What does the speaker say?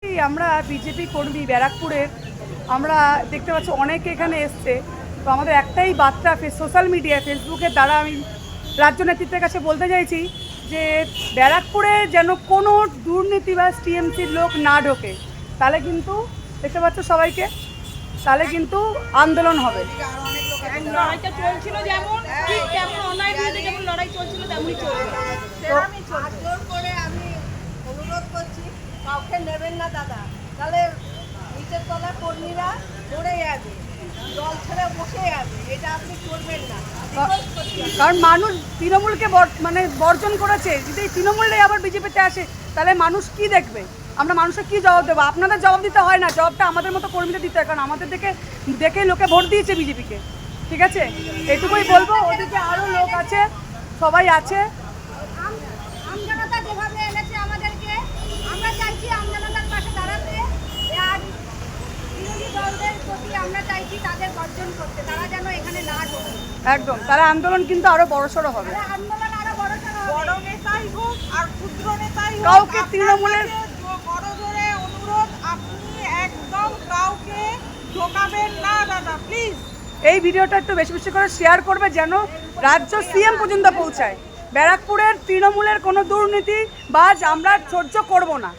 আমরা বিজেপি কর্মী ব্যারাকপুরের, আমরা দেখতে পাচ্ছি অনেকে এখানে এসছে। তো আমাদের একটাই বার্তা সোশ্যাল মিডিয়া ফেসবুকের দ্বারা আমি রাজ্য নেতৃত্বের কাছে বলতে চাইছি যে ব্যারাকপুরে যেন কোনো দুর্নীতি বা টিএমসির লোক না ঢোকে, তাহলে কিন্তু দেখতে পাচ্ছ সবাইকে, তাহলে কিন্তু আন্দোলন হবে। লড়াইটা চলছিল যেমন ঠিক তেমন অন্যায় বিরুদ্ধে যেমন লড়াই চলছিল তেমনই চলবে। আমি জোর করে আমি অনুরোধ করছি, কাউকে নেবেন না দাদা, তাহলে নিচের তলা কর্মীরা পড়ে যাবে, জল ছেড়ে বসে যাবে, এটা আপনি করবেন না। কারণ মানুষ তৃণমূলকে মানে বর্জন করেছে, যদি তৃণমূলটাই আবার বিজেপিতে আসে তাহলে মানুষ কি দেখবে? আমরা মানুষের কি জবাব দেবো? আপনাদের জবাব দিতে হয় না, জবাবটা আমাদের মতো কর্মীদের দিতে হয়, কারণ আমাদের দেখে লোকে ভোট দিয়েছে বিজেপিকে। ঠিক আছে, এটুকুই বলবো। ওদিকে আরও লোক আছে, সবাই আছে। আমজনতা যেভাবে এনেছে আমাদেরকে, আমরা চাইছি আমজনতার পাশে দাঁড়াতে। আর বিরোধী দলদের প্রতি আমরা চাইছি তাদের বর্জন করতে, তারা যেন এখানে না ঢোকে। একদম, তারা আন্দোলন কিন্তু আরো বড়সড় হবে। আন্দোলন আরো বড়সড় হবে। বড় নেতাই হোক আর ক্ষুদ্র নেতাই হোক, কাউকে তৃণমূলের বড় জোরে অনুরোধ, আপনি একদম কাউকে ঢোকাবেন না দাদা, প্লিজ। এই ভিডিওটা একটু বেশি বেশি করে শেয়ার করবে, যেন রাজ্য সিএম পর্যন্ত পৌঁছায়। ব্যারাকপুরের তৃণমূলের কোনো দুর্নীতি বাজ আমরা সহ্য করব না।